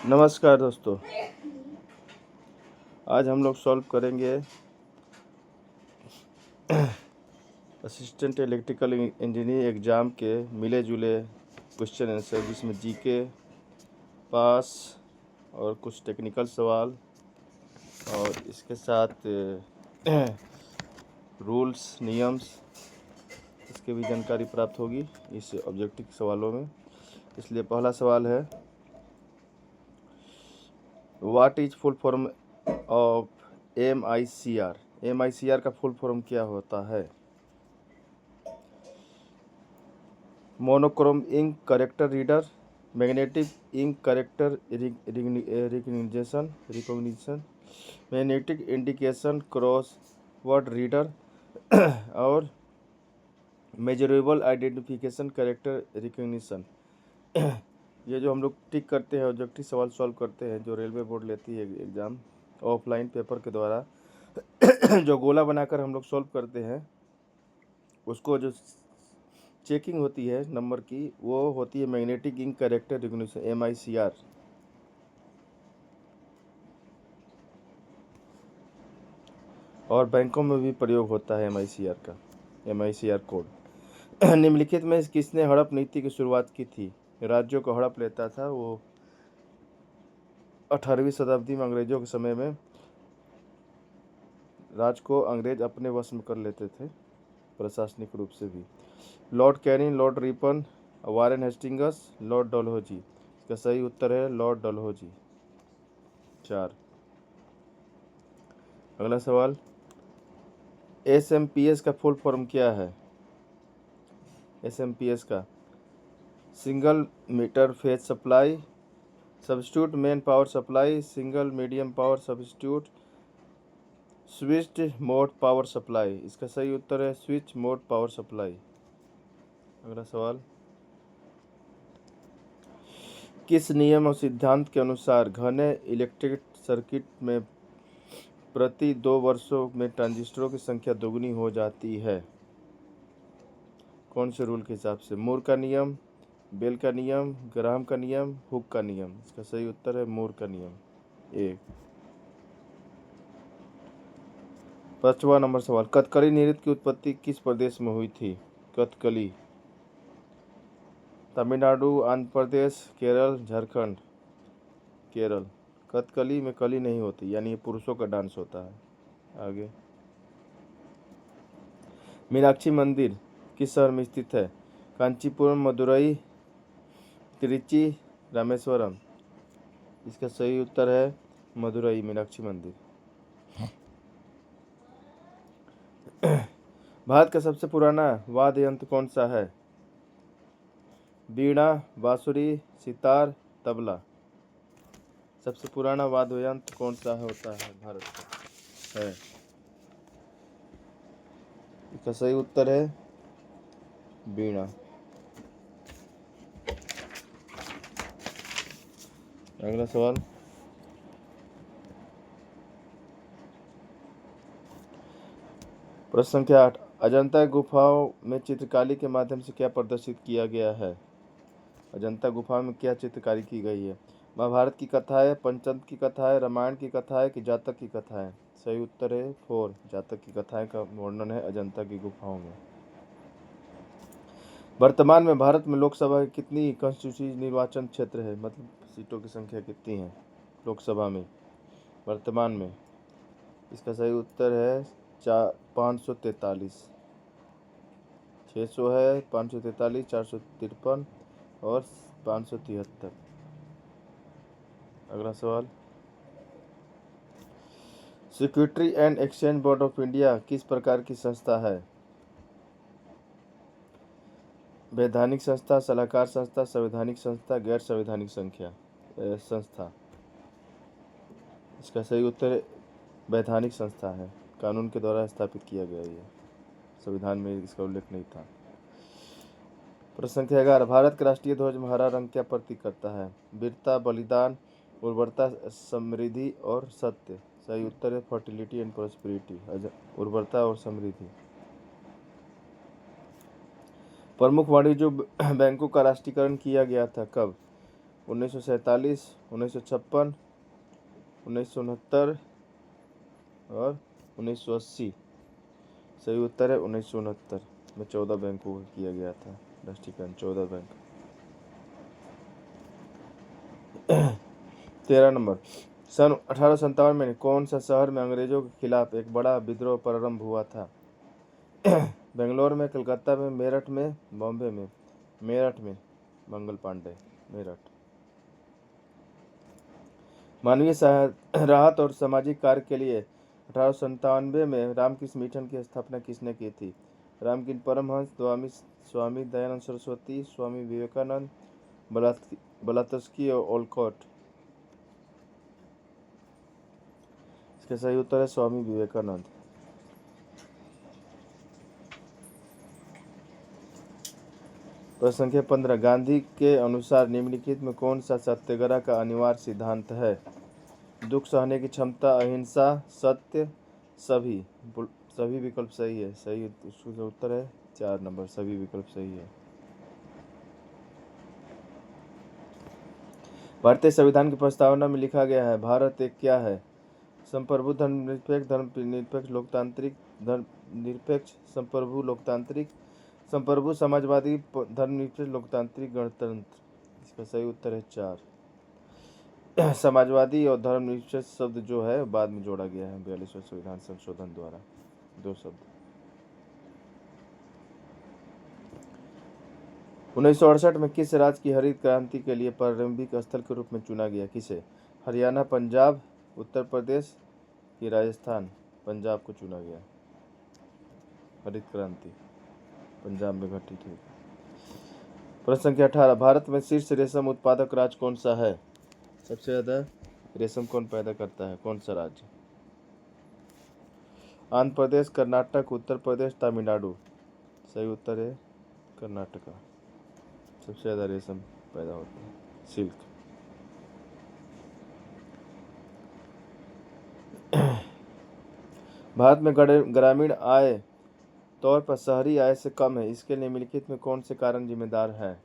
नमस्कार दोस्तों। आज हम लोग सॉल्व करेंगे असिस्टेंट इलेक्ट्रिकल इंजीनियर एग्ज़ाम के मिले जुले क्वेश्चन आंसर, जिसमें जीके, पास और कुछ टेक्निकल सवाल और इसके साथ रूल्स नियम्स, इसके भी जानकारी प्राप्त होगी इस ऑब्जेक्टिव सवालों में। इसलिए पहला सवाल है, what is full form of MICR? MICR का फुल फॉर्म क्या होता है? Monochrome ink character reader, magnetic ink character recognition, magnetic indication cross word reader और मेजरेबल आइडेंटिफिकेशन करेक्टर रिकॉग्निशन। ये जो हम लोग टिक करते हैं, ऑब्जेक्टिव सवाल सॉल्व करते हैं, जो रेलवे बोर्ड लेती है एग्ज़ाम ऑफलाइन पेपर के द्वारा, जो गोला बनाकर हम लोग सॉल्व करते हैं, उसको जो चेकिंग होती है नंबर की, वो होती है magnetic ink character recognition, MICR। और बैंकों में भी प्रयोग होता है MICR का, MICR कोड। निम्नलिखित में किसने हड़प नीति की शुरुआत की थी? राज्यों को हड़प लेता था वो 18वीं शताब्दी में। अंग्रेजों के समय में राज को अंग्रेज अपने वश में कर लेते थे, प्रशासनिक रूप से भी। Lord Canning, Lord Ripon, Warren Hastings, Lord Dalhousie. इसका सही उत्तर है लॉर्ड डलहौजी। 4। अगला सवाल, SMPS का फुल फॉर्म क्या है? SMPS का single meter phase supply, substitute main power supply, single medium power substitute, switched mode power supply. इसका सही उत्तर है स्विच मोड पावर सप्लाई। अगला सवाल, किस नियम और सिद्धांत के अनुसार घने इलेक्ट्रिक सर्किट में प्रति 2 वर्षों में ट्रांजिस्टरों की संख्या दोगुनी हो जाती है? कौन से रूल के हिसाब से? मूर का नियम, बेल का नियम, ग्राहम का नियम, हुक का नियम। इसका सही उत्तर है मूर का नियम। 1। 5वां नंबर सवाल, कथकली नृत्य की उत्पत्ति किस प्रदेश में हुई थी? कथकली तमिलनाडु, आंध्र प्रदेश, केरल, झारखंड। केरल। कथकली में कली नहीं होती, यानी ये पुरुषों का डांस होता है। आगे, मीनाक्षी मंदिर किस शहर में स्थित है? कांचीपुरम, मदुरई, त्रिची, रामेश्वरम। इसका सही उत्तर है मदुरई मीनाक्षी मंदिर। भारत का सबसे पुराना वाद्य यंत्र कौन सा है? बीड़ा, बांसुरी, सितार, तबला। सबसे पुराना वाद्य यंत्र कौन सा होता है भारत का? है, इसका सही उत्तर है बीड़ा। अगला सवाल, प्रश्न संख्या 8, अजंता गुफाओं में चित्रकारी के माध्यम से क्या प्रदर्शित किया गया है? अजंता गुफा में क्या चित्रकारी की गई है? महाभारत की कथा है, पंचतंत्र की कथा है, रामायण की कथा है कि जातक की कथा है? सही उत्तर है 4, जातक की कथाएं का वर्णन है अजंता की गुफाओं में। वर्तमान में भारत में लोकसभा की कितनी कॉन्स्टिट्यूंसी निर्वाचन क्षेत्र है? मतलब सीटों की संख्या कितनी है लोकसभा में वर्तमान में? इसका सही उत्तर है 543। 600 है, 543, 453 और 573। अगला सवाल, security and exchange board of India किस प्रकार की संस्था है? वैधानिक संस्था, सलाहकार संस्था, संवैधानिक संस्था, गैर संवैधानिक संस्था। इसका सही उत्तर वैधानिक संस्था है, कानून के द्वारा स्थापित किया गया ये, संविधान में इसका उल्लेख नहीं था। प्रश्न संख्या 11, भारत का राष्ट्रीय ध्वज में हरा रंग क्या प्रतीक करता है? वीरता, बलिदान, उर्वरता, समृद्धि और सत्य। सही उत्तर है फर्टिलिटी एंड प्रॉस्पेरिटी, उर्वरता और समृद्धि। प्रमुख वाणिज्य बैंकों का राष्ट्रीयकरण किया गया था कब? 1947, 1956, 1969 और 1980। सही उत्तर है 1969 में 14 बैंकों का किया गया था राष्ट्रीयकरण, 14 बैंक। 13 नंबर, सन 1857 में कौन सा शहर में अंग्रेजों के खिलाफ एक बड़ा विद्रोह प्रारंभ हुआ था? बेंगलोर में, कलकत्ता में, मेरठ में, बॉम्बे में। मेरठ में, मंगल पांडे, मेरठ। मानवीय राहत और सामाजिक कार्य के लिए 1897 में रामकृष्ण मिशन की स्थापना किसने की थी? रामकृष्ण परमहंस, स्वामी दयानंद सरस्वती, स्वामी विवेकानंद, ब्लावत्स्की और ओलकॉट। इसका सही उत्तर है स्वामी विवेकानंद। प्रश्न संख्या 15, गांधी के अनुसार निम्नलिखित में कौन सा सत्याग्रह का अनिवार्य सिद्धांत है? दुख सहने की क्षमता, अहिंसा, सत्य, सभी। सभी विकल्प सही है। सही उसका उत्तर है 4 नंबर, सभी विकल्प सही है। भारतीय संविधान की प्रस्तावना में लिखा गया है भारत एक क्या है? संप्रभु, धर्मनिरपेक्ष, लोकतांत्रिक, धर्मनिरपेक्ष, संप्रभु, लोकतांत्रिक, संप्रभु, समाजवादी, धर्मनिरपेक्ष, लोकतांत्रिक, गणतंत्र। इसका सही उत्तर है 4। समाजवादी और धर्मनिरपेक्ष शब्द जो है बाद में जोड़ा गया है 42वें संविधान संशोधन द्वारा, 2 शब्द। 1968 में किस राज्य की हरित क्रांति के लिए प्रारंभिक स्थल के रूप में चुना गया? किसे? हरियाणा, पंजाब, उत्तर प्रदेश की राजस्थान? पंजाब को चुना गया। हरित क्रांति पंजाब में घटित हुई। प्रश्न संख्या 18, भारत में शीर्ष रेशम उत्पादक राज्य कौन सा है? सबसे ज्यादा रेशम कौन पैदा करता है, कौन सा राज्य? आंध्र प्रदेश, कर्नाटक, उत्तर प्रदेश, तमिलनाडु। सही उत्तर है कर्नाटका। सबसे ज़्यादा रेशम पैदा होता है, सिल्क। भारत में ग्रामीण आय तौर पर शहरी आय से कम है, इसके निम्नलिखित में कौन से कारण जिम्मेदार है?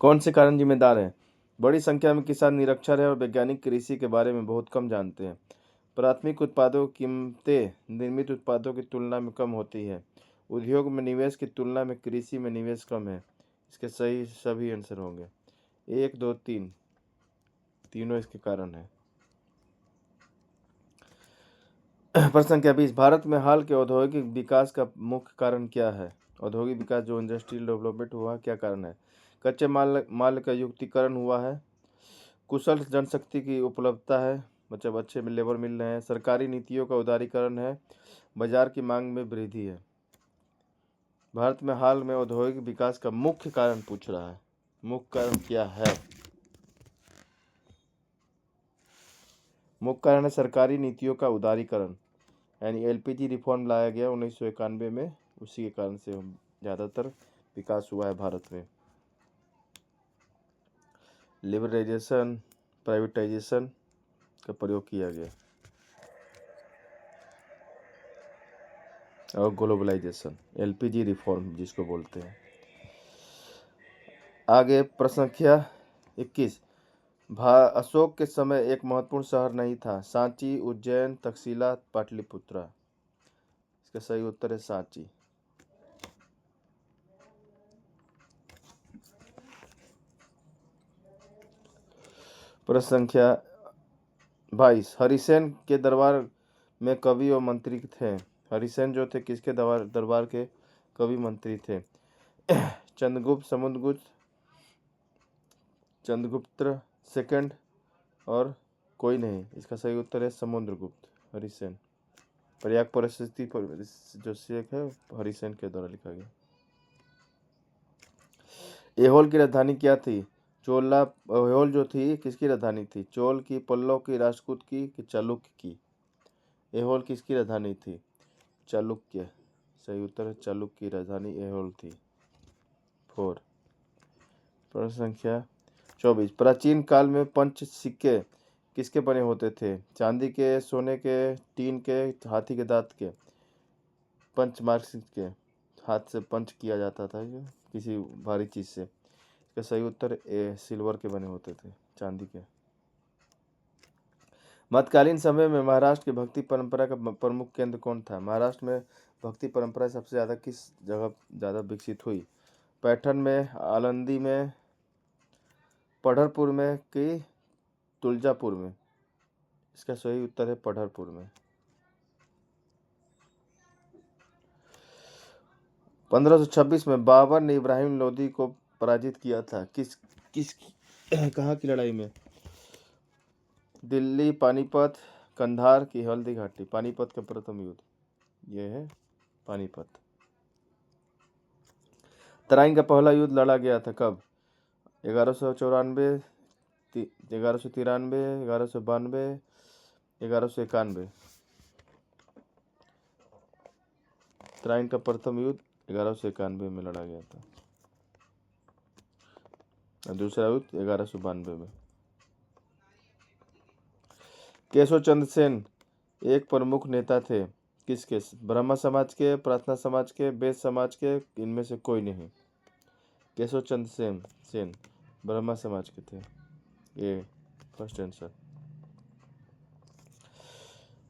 कौन से कारण जिम्मेदार है? बड़ी संख्या में किसान निरक्षर है और वैज्ञानिक कृषि के बारे में बहुत कम जानते हैं। प्राथमिक उत्पादों की कीमतें निर्मित उत्पादों की तुलना में कम होती है। उद्योग में निवेश की तुलना में कृषि में निवेश कम है। इसके सही सभी आंसर होंगे 1, 2, 3, तीनों इसके कारण है। प्रश्न संख्या 20, भारत में हाल के औद्योगिक विकास का मुख्य कारण क्या है? औद्योगिक विकास जो इंडस्ट्रियल डेवलपमेंट हुआ, क्या कारण है? कच्चे माल का युक्तिकरण हुआ है, कुशल जनशक्ति की उपलब्धता है, मतलब अच्छे लेबर मिल रहे हैं, सरकारी नीतियों का उदारीकरण है, बाजार की मांग में वृद्धि है। भारत में हाल में औद्योगिक विकास का मुख्य कारण पूछ रहा है, मुख्य कारण क्या है? मुख्य कारण है सरकारी नीतियों का उदारीकरण, यानी एलपीजी रिफॉर्म लाया गया 1991 में, उसी के कारण से ज़्यादातर विकास हुआ है भारत में। लिबरलाइजेशन, प्राइवेटाइजेशन का प्रयोग किया गया और ग्लोबलाइजेशन, एलपीजी रिफॉर्म जिसको बोलते हैं। आगे प्रश्न संख्या 21, अशोक के समय एक महत्वपूर्ण शहर नहीं था, सांची, उज्जैन, तक्षशिला, पाटलिपुत्रा। इसका सही उत्तर है सांची। प्रश्न संख्या 22, हरिसेन के दरबार में कवि और मंत्री थे। हरिसेन जो थे किसके दरबार के कवि मंत्री थे? चंद्रगुप्त, समुद्रगुप्त, चंद्रगुप्त सेकंड और कोई नहीं। इसका सही उत्तर है समुद्रगुप्त। हरिसेन, प्रयाग परिस्थिति जो शेख है हरिसेन के द्वारा लिखा गया। ऐहोल की राजधानी क्या थी? ऐहोल जो थी किसकी राजधानी थी? चोल की, पल्लव की, राजपूत की कि चालुक्य की? ऐहोल किसकी राजधानी थी? चालुक्य। सही उत्तर है चालुक्य की राजधानी ऐहोल थी। 4। प्रश्न संख्या 24, प्राचीन काल में पंच सिक्के किसके बने होते थे? चांदी के, सोने के, टीन के, हाथी के दांत के? पंच मार्क के, हाथ से पंच किया जाता था किसी भारी चीज से। इसका सही उत्तर ए सिल्वर के बने होते थे, चांदी के। मध्यकालीन समय में महाराष्ट्र की भक्ति परंपरा का प्रमुख केंद्र कौन था? महाराष्ट्र में भक्ति परंपरा सबसे ज़्यादा किस जगह ज़्यादा विकसित हुई? पैठण में, आलंदी में, पढ़रपुर में कि तुलजापुर में? इसका सही उत्तर है पढ़रपुर में। 1526 में बाबर ने इब्राहिम लोदी को पराजित किया था। किस किस कहाँ की लड़ाई में? दिल्ली, पानीपत, कंधार की हल्दी घाटी? पानीपत का प्रथम युद्ध, यह है पानीपत। तराइन का पहला युद्ध लड़ा गया था कब? 1194, 1193, 1192, 1191? तराइन का प्रथम युद्ध 1191 में लड़ा गया था और दूसरा युद्ध 1192 में। केशव चंद्र सेन एक प्रमुख नेता थे किसके? ब्रह्मा समाज के, प्रार्थना समाज के, बेद समाज के? इनमें से कोई नहीं। केशव चंद्र सेन ब्रह्मा समाज के थे, ये फर्स्ट आंसर।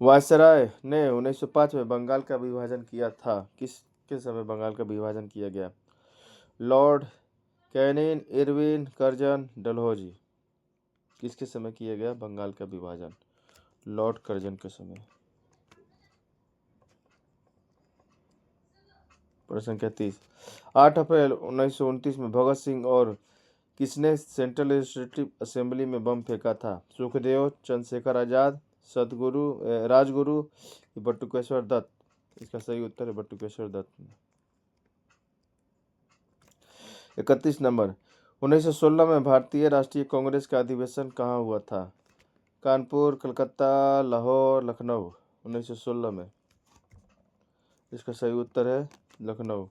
वायसराय ने 1905 में बंगाल का विभाजन किया था। किसके समय बंगाल का विभाजन किया गया? Lord Canning, Irwin, Curzon, Dalhousie? किसके समय किया गया बंगाल का विभाजन? लॉर्ड कर्जन के समय। प्रश्न संख्या 30। 8 अप्रैल 1929 में भगत सिंह और किसने सेंट्रल लेजिस्लेटिव असेंबली में बम फेंका था? सुखदेव, चंद्रशेखर आजाद, राजगुरु, बटुकेश्वर दत्त? इसका सही उत्तर है बटुकेश्वर दत्त। 31 नंबर। 1916 में भारतीय राष्ट्रीय कांग्रेस का अधिवेशन कहाँ हुआ था? कानपुर, कलकत्ता, लाहौर, लखनऊ? 1916 में। इसका सही उत्तर है लखनऊ।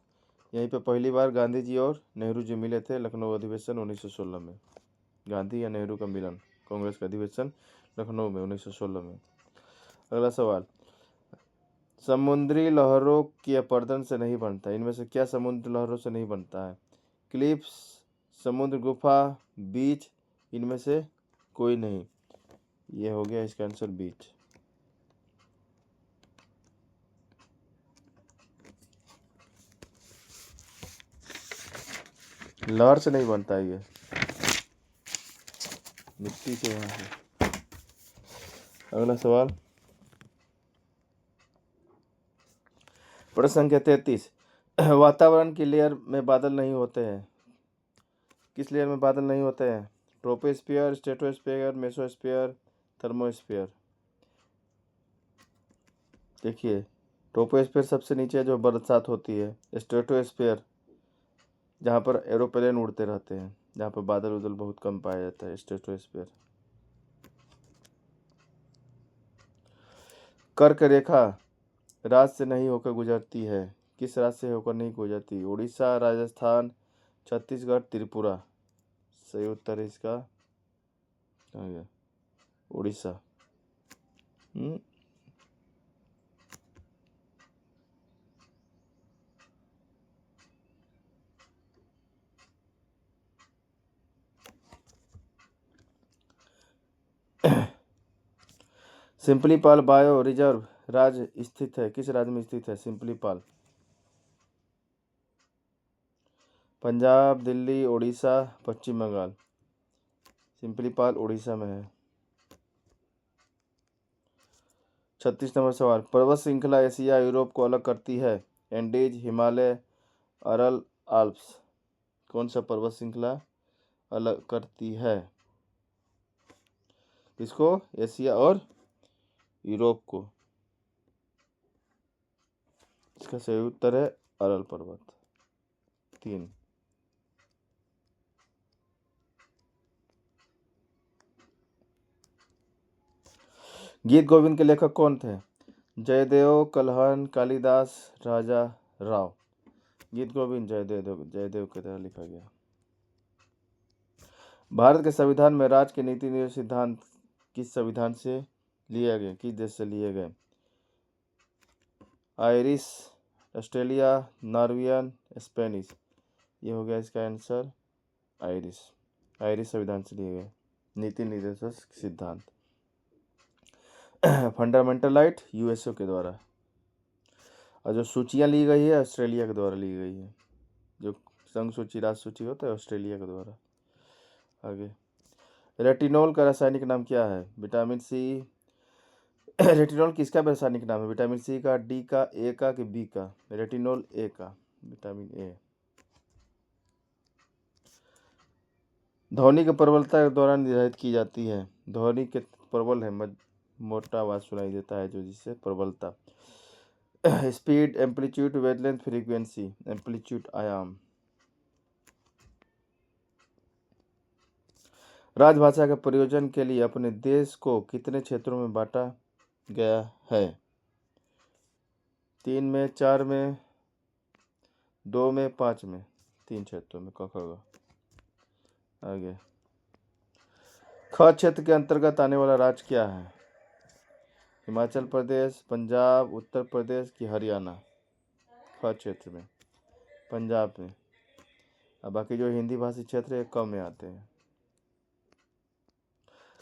यहीं पे पहली बार गांधी जी और नेहरू जी मिले थे, लखनऊ अधिवेशन 1916 में। गांधी या नेहरू का मिलन, कांग्रेस का अधिवेशन लखनऊ में 1916 में। अगला सवाल। समुद्री लहरों के अपरदन से नहीं बनता, इनमें से क्या समुद्र लहरों से नहीं बनता है? क्लिप्स, समुद्र गुफा, बीच? इनमें से कोई नहीं। ये हो गया इसका आंसर बीच। लहर से नहीं बनता है, ये मिट्टी से यहाँ से। अगला सवाल। प्रश्न संख्या 33। वातावरण की लेयर में बादल नहीं होते हैं, किस लेयर में बादल नहीं होते हैं? Troposphere, stratosphere, mesosphere, thermosphere? देखिए, ट्रोपोस्फियर सबसे नीचे जो बरसात होती है, स्ट्रेटोस्फियर जहाँ पर एरोप्लेन उड़ते रहते हैं, जहाँ पर बादल उदल बहुत कम पाया जाता है, स्ट्रेटोस्फियर। कर्क रेखा राज्य से नहीं होकर गुजरती है, किस राज्य से होकर नहीं गुजरती? उड़ीसा, राजस्थान, छत्तीसगढ़, त्रिपुरा? सही उत्तर है इसका कहाँ गया? उड़ीसा। सिंपलीपाल बायो रिजर्व राज्य स्थित है, किस राज्य में स्थित है सिंपलीपाल? पंजाब, दिल्ली, उड़ीसा, पश्चिम बंगाल? सिंपलीपाल उड़ीसा में है। 36 नंबर सवाल। पर्वत श्रृंखला एशिया यूरोप को अलग करती है? Andes, Himalaya, अरल, Alps? कौन सा पर्वत श्रृंखला अलग करती है किसको? एशिया और यूरोप को? इसका सही उत्तर है अरल पर्वत। 3। गीत गोविंद के लेखक कौन थे? जयदेव, कल्हण, कालिदास, राजा राव? गीत गोविंद जयदेव की तरह लिखा गया। भारत के संविधान में राज्य के नीति नियम सिद्धांत किस संविधान से लिए गए, किस देश से लिए गए? Irish, Australia, Norwegian, Spanish? ये हो गया इसका आंसर आयरिश आयरिश संविधान से लिए गए नीति निर्देशक सिद्धांत। फंडामेंटल राइट यूएसओ के द्वारा, और जो सूचियाँ ली गई है ऑस्ट्रेलिया के द्वारा ली गई है। जो संघ सूची राज्य सूची होता है ऑस्ट्रेलिया के द्वारा। आगे, रेटिनॉल का रासायनिक नाम क्या है? Vitamin C. रेटिनॉल किसका रासायनिक नाम है? विटामिन सी का, डी का, ए का कि बी का? रेटिनॉल ए का, विटामिन ए। ध्वनि की प्रबलता के दौरान निर्धारित की जाती है। ध्वनि के प्रबल है, मोटा आवाज सुनाई देता है जो, जिससे प्रबलता। Speed, amplitude, wavelength, frequency. Amplitude आयाम। राजभाषा के प्रयोजन के लिए अपने देश को कितने क्षेत्रों में बांटा गया है? 3 में, 4 में, 2 में, 5 में? 3 क्षेत्रों में। क आगे, ख क्षेत्र के अंतर्गत आने वाला राज्य क्या है? हिमाचल प्रदेश, पंजाब, उत्तर प्रदेश कि हरियाणा? ख क्षेत्र में पंजाब में। अब बाकी जो हिंदी भाषी क्षेत्र है क में आते हैं।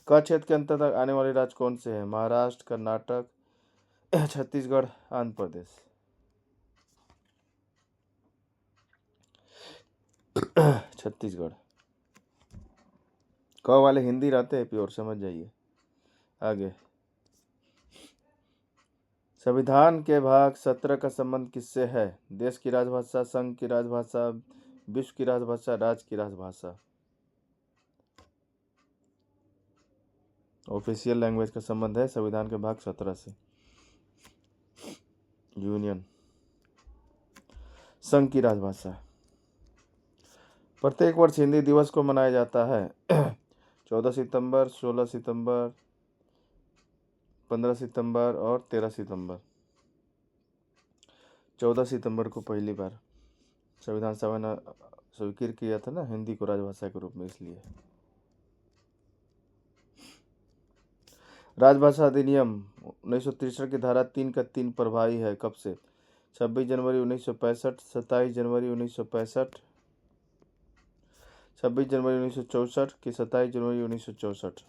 क क्षेत्र के अंतर्गत आने वाले राज्य कौन से हैं? महाराष्ट्र, कर्नाटक, छत्तीसगढ़, आंध्र प्रदेश। छत्तीसगढ़। क वाले हिंदी रहते हैं प्योर, समझ जाइए। आगे, संविधान के भाग 17 का संबंध किससे है? देश की राजभाषा, संघ की राजभाषा, विश्व की राजभाषा, राज्य की राजभाषा। ऑफिशियल लैंग्वेज का संबंध है संविधान के भाग 17 से। यूनियन, संघ की राजभाषा। प्रत्येक वर्ष हिंदी दिवस को मनाया जाता है। 14 सितंबर, 16 सितंबर, 15 सितंबर और 13 सितंबर। 14 सितंबर को पहली बार संविधान सभा ने स्वीकृत किया था ना हिंदी को राजभाषा के रूप में, इसलिए। राजभाषा अधिनियम 1963 की धारा 3 का 3 प्रभावी है। कब से? 26 जनवरी 1965, 27 जनवरी 1965, 26 जनवरी 1964 कि 27 जनवरी 1964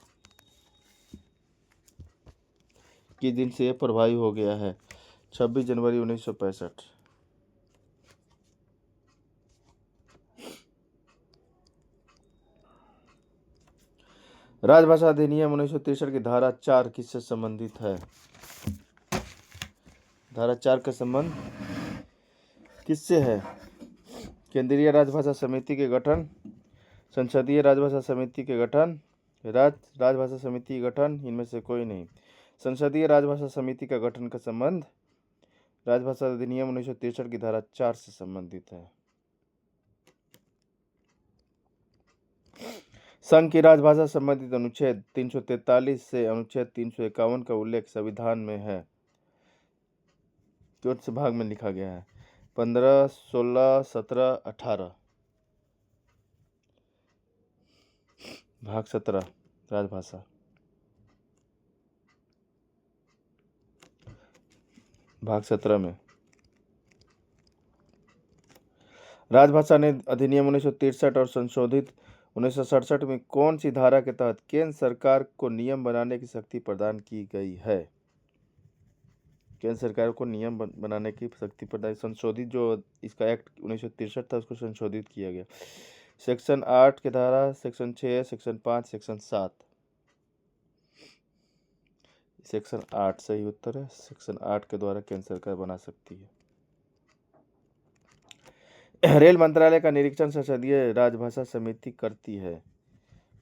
के दिन से यह प्रभावी हो गया है? 26 जनवरी 1965। राजभाषा अधिनियम 1963 की धारा 4 किससे संबंधित है? धारा 4 का संबंध किससे है? केंद्रीय राजभाषा समिति के गठन, संसदीय राजभाषा समिति के गठन, राजभाषा समिति के गठन, इनमें से कोई नहीं। संसदीय राजभाषा समिति का गठन का संबंध राजभाषा अधिनियम 1963 की धारा 4 से संबंधित है। संघ की राजभाषा संबंधित अनुच्छेद 343 से अनुच्छेद 351 का उल्लेख संविधान में है। कौन से भाग में लिखा गया है? 15, 16, 17, 18। भाग 17 राजभाषा। भाग 17 में राजभाषा ने अधिनियम 1963 और संशोधित 1967 में कौन सी धारा के तहत केंद्र सरकार को नियम बनाने की शक्ति प्रदान की गई है? केंद्र सरकार को नियम बनाने की शक्ति प्रदान, संशोधित जो इसका एक्ट 1963 था उसको संशोधित किया गया। सेक्शन 8 की धारा, सेक्शन 6, सेक्शन 5, सेक्शन 7। सेक्शन 8 सही उत्तर है। सेक्शन 8 के द्वारा केंद्र सरकार बना सकती है। रेल मंत्रालय का निरीक्षण संसदीय राजभाषा समिति करती है।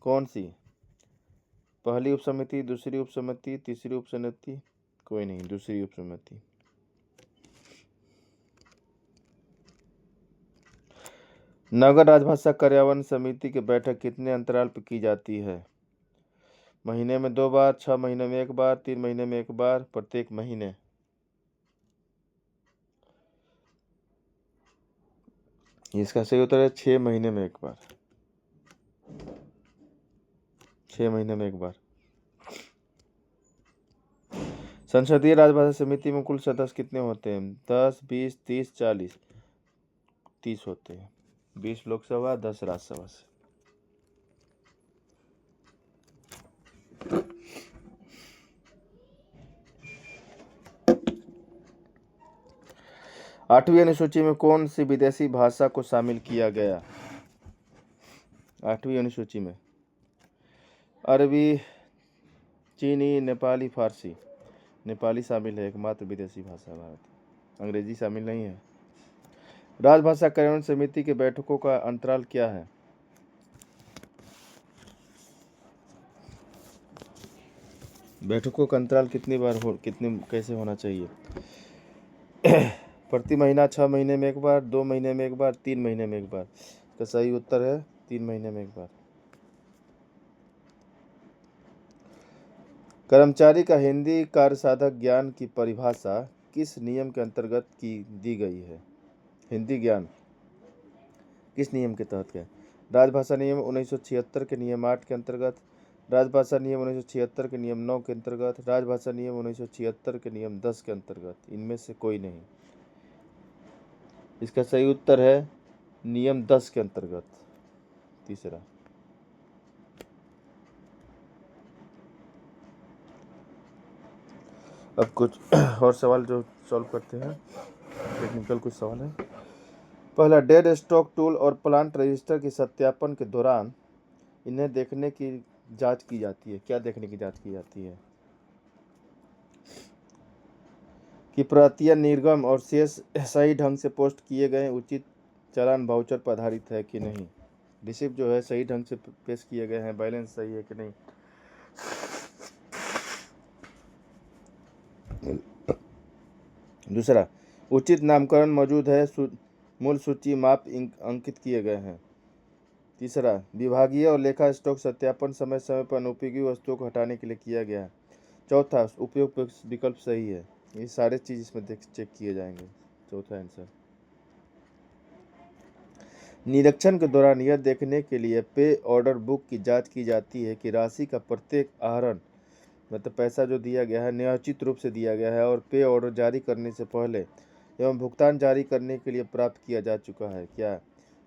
कौन सी? पहली उपसमिति, दूसरी उपसमिति, तीसरी उपसमिति? कोई नहीं, दूसरी उपसमिति। नगर राजभाषा कार्यान्वयन समिति की बैठक कितने अंतराल पर की जाती है? महीने में 2 बार, 6 महीने में 1 बार, 3 महीने में 1 बार, प्रत्येक महीने? इसका सही उत्तर है 6 महीने में 1 बार। 6 महीने में 1 बार। संसदीय राजभाषा समिति में कुल सदस्य कितने होते हैं? 10, 20, 30, 40? 30 होते हैं। 20 लोकसभा, 10 राज्यसभा से। 8वीं अनुसूची में कौन सी विदेशी भाषा को शामिल किया गया? 8वीं अनुसूची में अरबी, चीनी, नेपाली, फारसी। नेपाली शामिल है, एकमात्र विदेशी भाषा भारत। अंग्रेजी शामिल नहीं है। राजभाषा कार्यान्वयन समिति की बैठकों का अंतराल क्या है? बैठकों का अंतराल कितनी बार कैसे होना चाहिए? प्रति महीना, 6 महीने में एक बार, 2 महीने में एक बार, 3 महीने में एक बार। इसका सही उत्तर है 3 महीने में एक बार। कर्मचारी का हिंदी कार्यसाधक ज्ञान की परिभाषा किस नियम के अंतर्गत दी गई है? हिंदी ज्ञान किस नियम के तहत है? राजभाषा नियम 1976 के नियम 8 के अंतर्गत, राजभाषा नियम 1976 के नियम 9 के अंतर्गत, राजभाषा नियम 1976 के नियम 10 के अंतर्गत। इनमें से कोई नहीं। इसका सही उत्तर है नियम 10 के अंतर्गत, तीसरा। अब कुछ और सवाल जो सॉल्व करते हैं, टेक्निकल कुछ सवाल है। पहला, डेड स्टॉक टूल और प्लांट रजिस्टर के सत्यापन के दौरान इन्हें देखने की जांच की जाती है। क्या देखने की जांच की जाती है? कि प्रतियां निर्गम और शेष सही ढंग से पोस्ट किए गए उचित चालान वाउचर पर आधारित है कि नहीं। रिसिप्ट जो है सही ढंग से पेश किए गए हैं, बैलेंस सही है कि नहीं। दूसरा, उचित नामकरण मौजूद है, मूल सूची माप अंकित किए गए हैं। तीसरा, विभागीय और लेखा स्टॉक सत्यापन समय समय पर अनुपयोगी वस्तुओं को हटाने के लिए किया गया है। चौथा, उपयोग विकल्प सही है। ये सारे चीज इसमें चेक किए जाएंगे। चौथा आंसर। निरीक्षण के दौरान यह देखने के लिए पे ऑर्डर बुक की जांच की जाती है कि राशि का प्रत्येक आहरण, मतलब पैसा जो दिया गया है, न्यायोचित रूप से दिया गया है और पे ऑर्डर जारी करने से पहले एवं भुगतान जारी करने के लिए प्राप्त किया जा चुका है। क्या?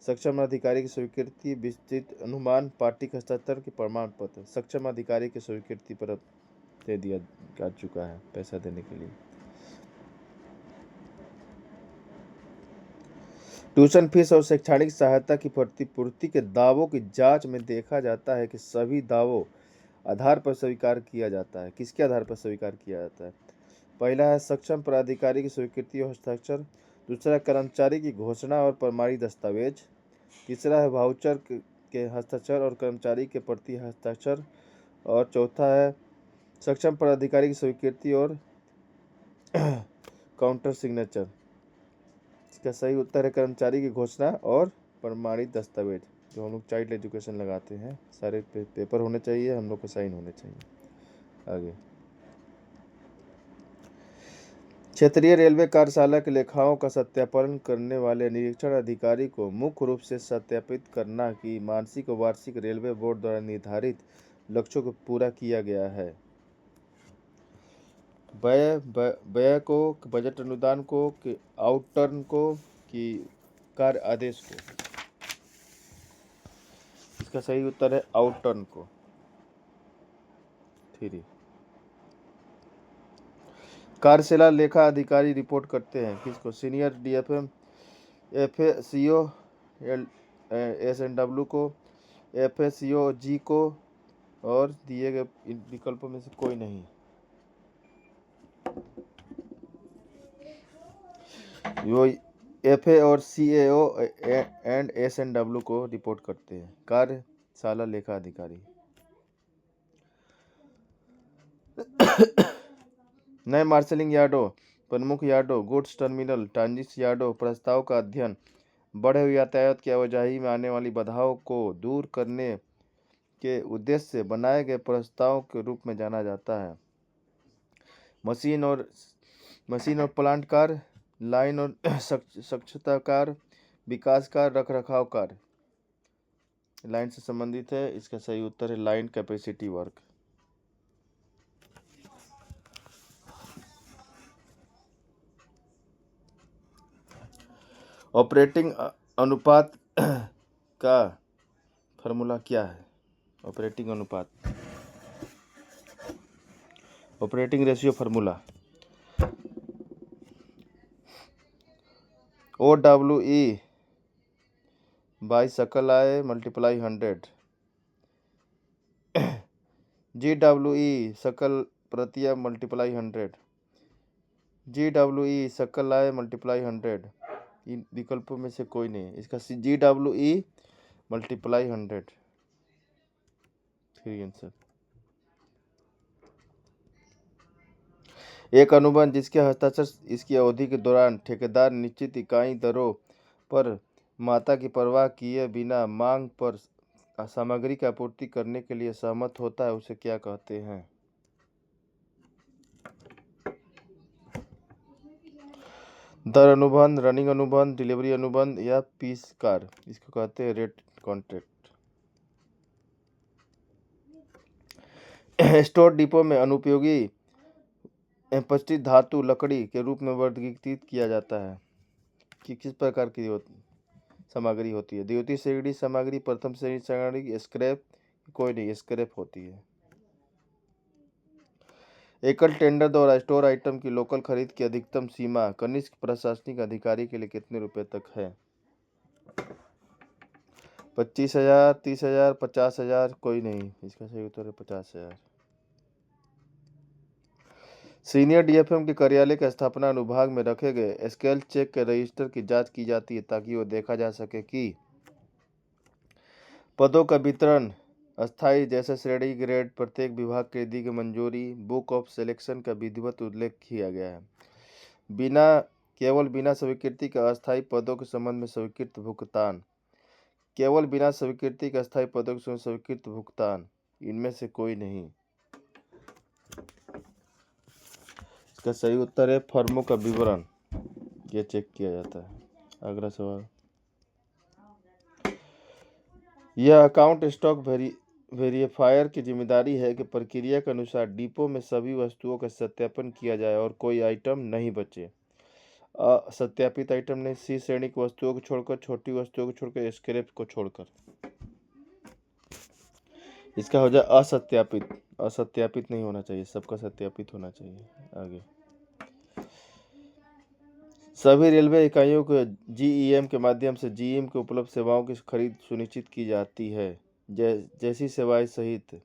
सक्षम अधिकारी की स्वीकृति, विस्तृत अनुमान, पार्टी हस्ताक्षर के प्रमाण पत्र। सक्षम अधिकारी की स्वीकृति पर दे दिया जा चुका है पैसा देने के लिए। ट्यूशन फीस और शैक्षणिक सहायता की प्रतिपूर्ति के दावों की जांच में देखा जाता है कि सभी दावों आधार पर स्वीकार किया जाता है। किसके आधार पर स्वीकार किया जाता है? पहला है सक्षम प्राधिकारी की स्वीकृति और हस्ताक्षर। दूसरा, कर्मचारी की घोषणा और प्रमाणित दस्तावेज। तीसरा है वाउचर के हस्ताक्षर और कर्मचारी के प्रति हस्ताक्षर। और चौथा है सक्षम प्राधिकारी की स्वीकृति और काउंटर सिग्नेचर। इसका सही उत्तर है कर्मचारी की घोषणा और प्रमाणित दस्तावेज, जो हम लोग चाइल्ड एजुकेशन लगाते हैं। सारे पेपर होने चाहिए, हम लोग को साइन होने चाहिए। आगे, क्षेत्रीय रेलवे कार्यशाला के लेखाओं का सत्यापन करने वाले निरीक्षण अधिकारी को मुख्य रूप से सत्यापित करना कि मासिक और वार्षिक रेलवे बोर्ड द्वारा निर्धारित लक्ष्यों को पूरा किया गया है। व्यय को, बजट अनुदान को, कि आउटटर्न को, कि कार्य आदेश को। इसका सही उत्तर है आउटटर्न को। 3, कार्यशाला लेखा अधिकारी रिपोर्ट करते हैं किसको? सीनियर डीएफएम, एफएसीओ एसएनडब्ल्यू को, एफएसीओ जी को, और दिए गए इन विकल्पों में से कोई नहीं। वो एफए और सीएओ एंड एसएनडब्ल्यू को रिपोर्ट करते हैं। कार्यशाला लेखा अधिकारी। नए मार्शलिंग यार्डों, प्रमुख यार्डों, गुड्स टर्मिनल, ट्रांजिट यार्डों, प्रस्ताव का अध्ययन बढ़े हुए यातायात की आवाजाही में आने वाली बाधाओं को दूर करने के उद्देश्य से बनाए गए प्रस्ताव के रूप में जाना जाता है। मशीन और प्लांट कार्य, लाइन और स्वच्छता कार्य, विकास कार्य, रखरखाव कार्य। लाइन से संबंधित है। इसका सही उत्तर है लाइन कैपेसिटी वर्क। ऑपरेटिंग अनुपात का फॉर्मूला क्या है? ऑपरेटिंग अनुपात, operating ratio formula. OWE by सकल आय मल्टीप्लाई 100, GWE सकल प्रतिया मल्टीप्लाई 100, GWE सकल आय मल्टीप्लाई 100। इन विकल्पों में से कोई नहीं, इसका GWE मल्टीप्लाई 100 थ्री आंसर। एक अनुबंध जिसके हस्ताक्षर इसकी अवधि के दौरान ठेकेदार निश्चित इकाई दरों पर मात्रा की परवाह किए बिना मांग पर सामग्री की आपूर्ति करने के लिए सहमत होता है उसे क्या कहते हैं? दर अनुबंध, रनिंग अनुबंध, डिलीवरी अनुबंध या पीस कार, इसको कहते हैं रेट कॉन्ट्रैक्ट। स्टोर डिपो में अनुपयोगी अपशिष्ट धातु लकड़ी के रूप में वर्गीकृत किया जाता है कि किस प्रकार की सामग्री होती है? द्वितीय श्रेणी सामग्री, प्रथम श्रेणी सामग्री, स्क्रैप, कोई नहीं, स्क्रैप होती है। एकल टेंडर द्वारा स्टोर आइटम की लोकल खरीद की अधिकतम सीमा कनिष्ठ प्रशासनिक अधिकारी के लिए कितने रुपए तक है? 25,000, 30,000, 50,000, कोई नहीं, इसका सही उत्तर है 50,000। सीनियर डीएफएम के कार्यालय के स्थापना अनुभाग में रखे गए स्केल चेक के रजिस्टर की जांच की जाती है ताकि वो देखा जा सके कि पदों का वितरण अस्थायी जैसे श्रेणी ग्रेड प्रत्येक विभाग के दी गई मंजूरी बुक ऑफ सिलेक्शन का विधिवत उल्लेख किया गया है। केवल बिना स्वीकृति के अस्थायी पदों के संबंध में स्वीकृत भुगतान, केवल बिना स्वीकृति के अस्थायी पदों के स्वीकृत भुगतान, इनमें से कोई नहीं। इसका सही उत्तर है फर्मों का विवरण ये चेक किया जाता है। अगला सवाल, यह अकाउंट स्टॉक वेरीफायर की जिम्मेदारी है कि प्रक्रिया के अनुसार डिपो में सभी वस्तुओं का सत्यापन किया जाए और कोई आइटम नहीं बचे। असत्यापित आइटम ने सी श्रेणी की वस्तुओं को छोड़कर, छोटी वस्तुओं को छोड़कर, स्क्रैप को छोड़कर। इसका हो जाए असत्यापित, असत्यापित नहीं होना चाहिए, सबका सत्यापित होना चाहिए। आगे, सभी रेलवे इकाइयों को जीईएम के माध्यम से जीईएम के उपलब्ध सेवाओं की खरीद सुनिश्चित की जाती है। जैसी सेवाएं सहित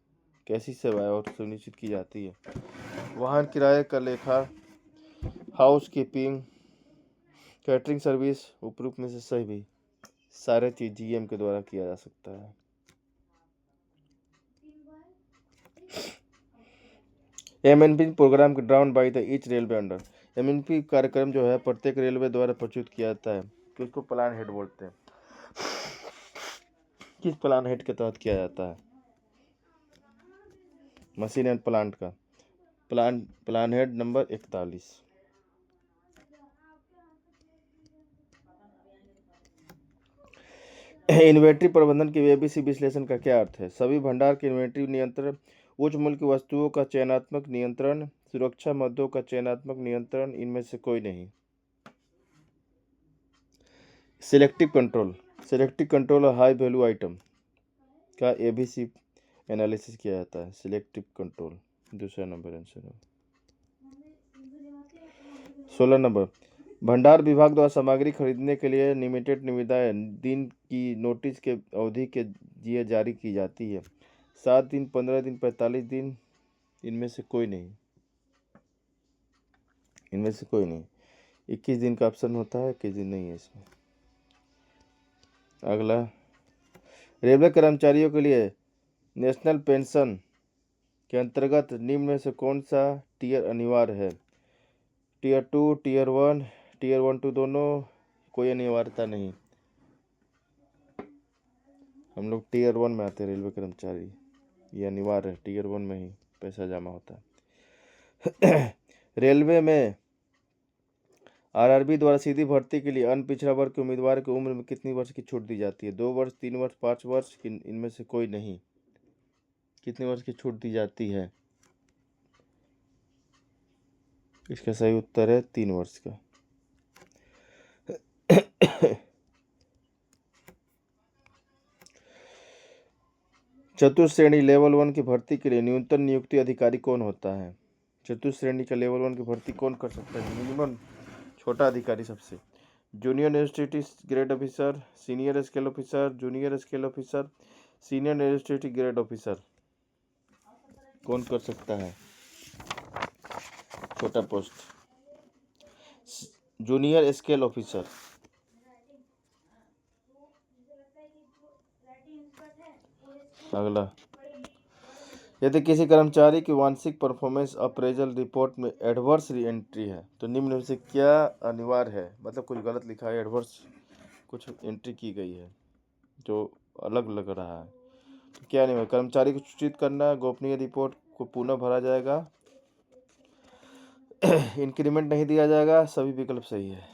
कैसी सेवाएं और सुनिश्चित की जाती है? वाहन किराए का लेखा, हाउस कीपिंग, कैटरिंग सर्विस, उपरोक्त में से सही भी सारे चीज जीएम के द्वारा किया जा सकता है। एमएनपी प्रोग्राम के drown by the each railway under, MNP कार्यक्रम जो है प्रत्येक रेलवे द्वारा प्रस्तुत किया जाता है, किसको प्लान हेड बोलते हैं? किस प्लान हेड के तहत किया जाता है? मशीन एंड प्लांट का प्लान हेड नंबर 41। इन्वेंट्री प्रबंधन के एबीसी विश्लेषण का क्या अर्थ है? सभी भंडार के इन्वेंट्री नियंत्रण, उच्च मूल्य की वस्तुओं का चयनात्मक नियंत्रण, सुरक्षा मदों का चयनात्मक नियंत्रण, इनमें से कोई नहीं। Selective control high value item का एबीसी एनालिसिस किया जाता है। सिलेक्टिव कंट्रोल दूसरा नंबर आंसर है। 16 नंबर, भंडार विभाग द्वारा सामग्री खरीदने के लिए लिमिटेड निविदाएं दिन की नोटिस के अवधि के लिए जारी की जाती है। 7 दिन, 15 दिन, 45 दिन, इनमें से कोई नहीं, इनमें से कोई नहीं। 21 दिन का ऑप्शन होता है, 21 दिन नहीं है इसमें। अगला, रेलवे कर्मचारियों के लिए नेशनल पेंशन के अंतर्गत निम्न में से कौन सा टीयर अनिवार्य है? टीयर 2, टीयर 1, टीयर 1 2 दोनों, कोई अनिवार्यता नहीं। हम लोग टीयर 1 में आते हैं रेलवे कर्मचारी, ये अनिवार्य है, टीयर 1 में ही पैसा जमा होता है। रेलवे में आरआरबी द्वारा सीधी भर्ती के लिए अन्य पिछड़ा वर्ग के उम्मीदवार की उम्र में कितनी वर्ष की छूट दी जाती है? 2 वर्ष, 3 वर्ष, 5 वर्ष, इनमें से कोई नहीं। कितने वर्ष की छूट दी जाती है? इसका सही उत्तर है 3 वर्ष का। चतुर्थ श्रेणी लेवल 1 की भर्ती के लिए न्यूनतम नियुक्ति अधिकारी कौन होता है? चतुर्थ श्रेणी का लेवल 1 की भर्ती कौन कर सकता है? मिनिमम छोटा अधिकारी सबसे junior administrative grade officer, senior scale officer, junior scale officer, senior administrative grade officer. कौन कर सकता है छोटा पोस्ट? Junior scale officer. अगला, यदि किसी कर्मचारी की वार्षिक परफॉर्मेंस अप्रेजल रिपोर्ट में एडवर्स री एंट्री है तो निम्न में से क्या अनिवार्य है? मतलब कुछ गलत लिखा है, एडवर्स कुछ एंट्री की गई है जो अलग लग रहा है, तो क्या नहीं है? कर्मचारी को सूचित करना, गोपनीय रिपोर्ट को पुनः भरा जाएगा, इंक्रीमेंट नहीं दिया जाएगा। सभी विकल्प सही है।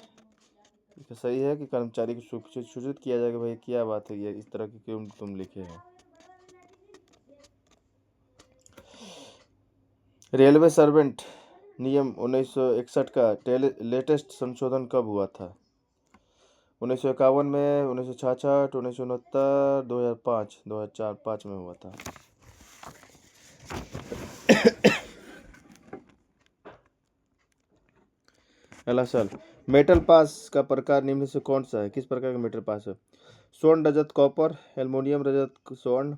सही है कि कर्मचारी को सूचित किया जाएगा, भाई क्या बात है, ये इस तरह की क्यों तुम लिखे हैं। रेलवे सर्वेंट नियम 1961 का लेटेस्ट संशोधन कब हुआ था? 1951 में, 1966, 1969, 2005, 2005 में हुआ था। अगला सवाल, मेटल पास का प्रकार निम्न से कौन सा है? किस प्रकार का मेटल पास है? स्वर्ण रजत कॉपर, एल्युमिनियम रजत स्वर्ण,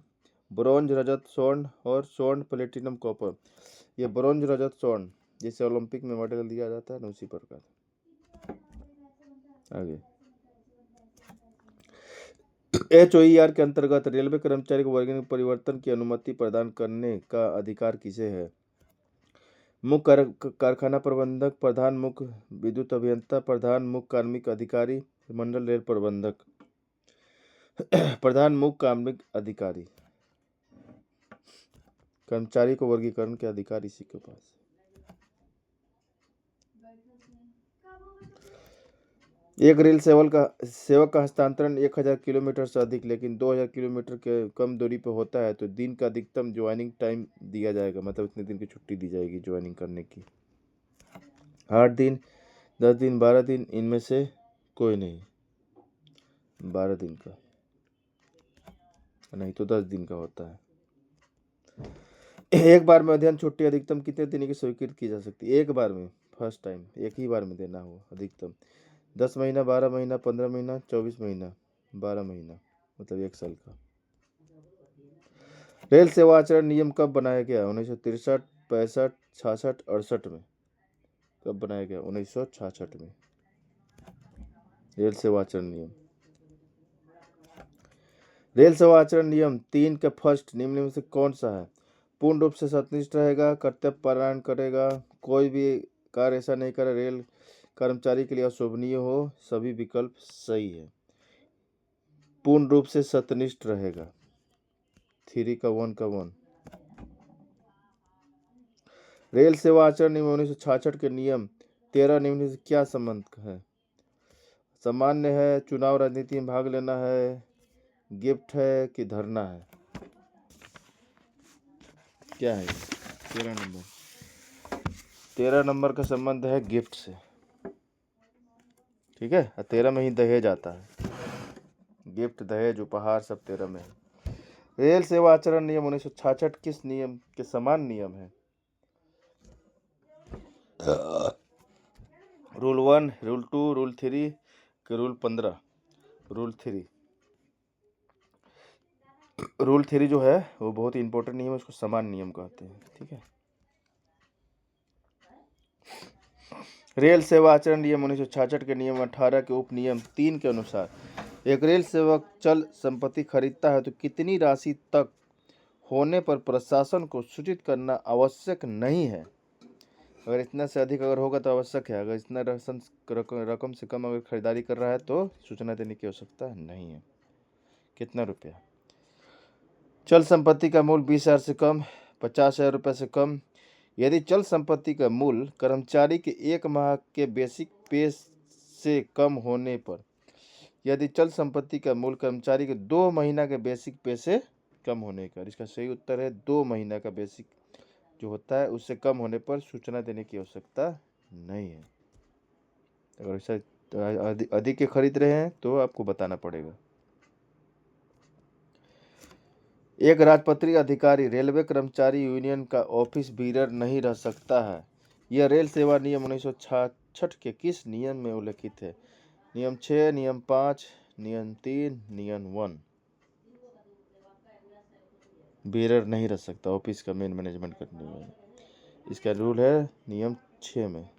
ब्रोंज रजत स्वर्ण और स्वर्ण प्लेटिनम कॉपर। ये ब्रोंज रजत स्वर्ण जैसे ओलंपिक में मेडल दिया जाता है ना, उसी प्रकार। आगे, HOER के अंतर्गत रेलवे कर्मचारी को वर्गीकरण परिवर्तन की अनुमति प्रदान करने का अधिकार किसे है? मुख्य कारखाना प्रबंधक, प्रधान मुख्य विद्युत अभियंता, प्रधान मुख्य कार्मिक अधिकारी, मंडल रेल प्रबंधक। प्रधान मुख्य कार्मिक अधिकारी। कर्मचारी को वर्गीकरण के अधिकार इसी के पास। एक रेल सेवक का हस्तांतरण 1000 किलोमीटर से अधिक लेकिन 2000 किलोमीटर के कम दूरी पर होता है तो दिन का अधिकतम ज्वाइनिंग टाइम दिया जाएगा, मतलब इतने दिन की छुट्टी दी जाएगी ज्वाइनिंग करने की। 8 दिन, 10 दिन, 12 दिन, इनमें से कोई नहीं। 12 दिन का, नहीं तो 10 दिन का होता है। एक बार में अध्ययन छुट्टी अधिकतम कितने दिन की स्वीकृत की जा सकती है? एक बार में, फर्स्ट टाइम एक ही बार में देना हो अधिकतम 10 महीना, 12 महीना, 15 महीना, 24 महीना, 12 महीना, मतलब 1 साल का। रेल सेवा आचरण नियम कब बनाया गया? 1963, 65, 66, 68 में। कब बनाया गया? 1966 में। रेल सेवा आचरण नियम। रेल सेवा आचरण नियम 3 का फर्स्ट निम्न में से कौन सा है? पूर्ण रूप से सत्यनिष्ठ रहेगा, कर्तव्य पालन करेगा, कोई भी कार्य ऐसा नहीं करे रेल कर्मचारी के लिए अशोभनीय हो। सभी विकल्प सही है। पूर्ण रूप से सत्यनिष्ठ रहेगा। 3 का 1 का 1। रेल सेवा आचरण नियम 1966 के नियम 13 निम्न से क्या संबंध है? सामान्य है, चुनाव राजनीति में भाग लेना है, गिफ्ट है कि धरना है? क्या है? 13 नंबर। 13 नंबर का संबंध है गिफ्ट से, ठीक है। 13 में ही दहेज आता है, गिफ्ट, दहेज, उपहार सब 13 में है। रेल सेवा आचरण नियम 1966 किस नियम के समान नियम है? रूल 1, रूल 2, रूल 3 के रूल 15? रूल 3। रूल 3 जो है वो बहुत ही इंपॉर्टेंट नियम है, उसको समान नियम कहते हैं, ठीक है। रेल सेवा आचरण नियम 1966 के नियम 18 के उप नियम 3 के अनुसार एक रेल सेवक चल संपत्ति खरीदता है तो कितनी राशि तक होने पर प्रशासन को सूचित करना आवश्यक नहीं है? अगर इतना से अधिक अगर होगा तो आवश्यक है, अगर इतना रकम से कम अगर खरीदारी कर रहा है तो सूचना देने की आवश्यकता नहीं है। कितना रुपया? चल संपत्ति का मूल्य 20,000 से कम, 50,000 रुपये से कम। यदि चल संपत्ति का मूल्य कर्मचारी के 1 माह के बेसिक पे से कम होने पर, यदि चल संपत्ति का मूल्य कर्मचारी के 2 महीना के बेसिक पे से कम होने का, इसका सही उत्तर है 2 महीना का बेसिक जो होता है उससे कम होने पर सूचना देने की आवश्यकता नहीं है। अगर ऐसा अधिक के खरीद रहे हैं तो आपको बताना पड़ेगा। एक राजपत्रित अधिकारी रेलवे कर्मचारी यूनियन का ऑफिस बीरर नहीं रह सकता है। यह रेल सेवा नियम 1966 के किस नियम में उल्लिखित है? नियम 6, नियम 5, नियम 3, नियम 1। बेरर नहीं रह सकता ऑफिस का मेन मैनेजमेंट करने में। इसका रूल है नियम 6 में।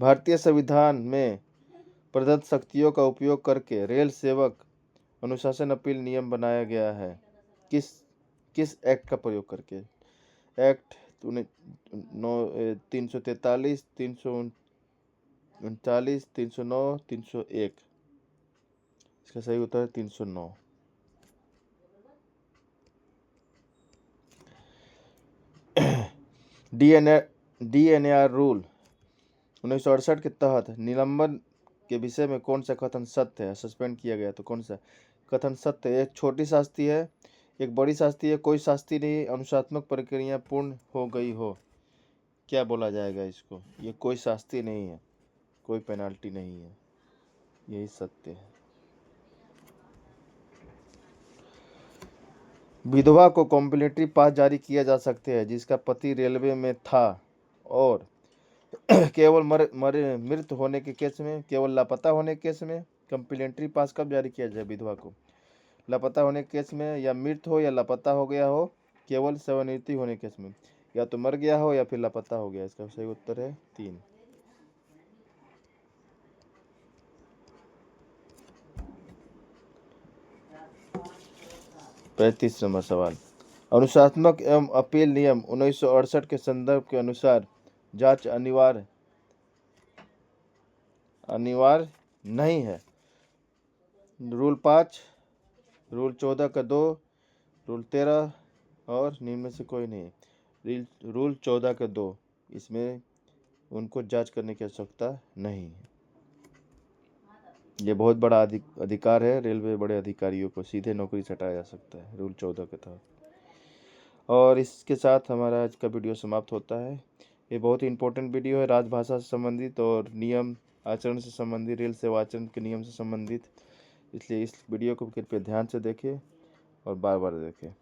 भारतीय संविधान में प्रदत्त शक्तियों का उपयोग करके रेल सेवक अनुशासन अपील नियम बनाया गया है। किस एक्ट का प्रयोग करके? एक्ट 343, 339, 309, 301। इसका सही उत्तर है 309। डीएनआर रूल 1968 के तहत निलंबन के विषय में कौन सा कथन सत्य है? सस्पेंड किया गया तो कौन सा कथन सत्य है? एक छोटी शास्ति है, एक बड़ी शास्ति है, कोई शास्ति नहीं, अनुशासनात्मक प्रक्रिया पूर्ण हो गई हो। क्या बोला जाएगा इसको? ये कोई शास्ति नहीं है, कोई पेनाल्टी नहीं है, यही सत्य है। विधवा को कॉम्प्लीमेंट्री पास जारी किया जा सकते हैं जिसका पति रेलवे में था और केवल मृत होने के केस में, केवल लापता होने के केस में। कॉम्प्लीमेंट्री पास कब जारी किया जाए विधवा को? लापता होने के केस में, या मृत हो या लापता हो गया हो, केवल सेवानिवृत्ति होने के केस में, या तो मर गया हो या फिर लापता हो गया। इसका सही उत्तर है 3। 35 नंबर सवाल। अनुशासनात्मक एवं अपील नियम 1968 के संदर्भ के अनुसार जांच अनिवार्य नहीं है। रूल 5, रूल 14 का 2, रूल 13 और निम्न में से कोई नहीं। रूल 14 का 2, इसमें उनको जांच करने की आवश्यकता नहीं है। ये बहुत बड़ा अधिकार है। रेलवे बड़े अधिकारियों को सीधे नौकरी से हटाया जा सकता है रूल 14 के तहत। और इसके साथ हमारा आज का वीडियो समाप्त होता है। ये बहुत ही इंपॉर्टेंट वीडियो है, राजभाषा से संबंधित और नियम आचरण से संबंधित, रेल सेवा आचरण के नियम से संबंधित। इसलिए इस वीडियो को कृपया ध्यान से देखें और बार बार देखें।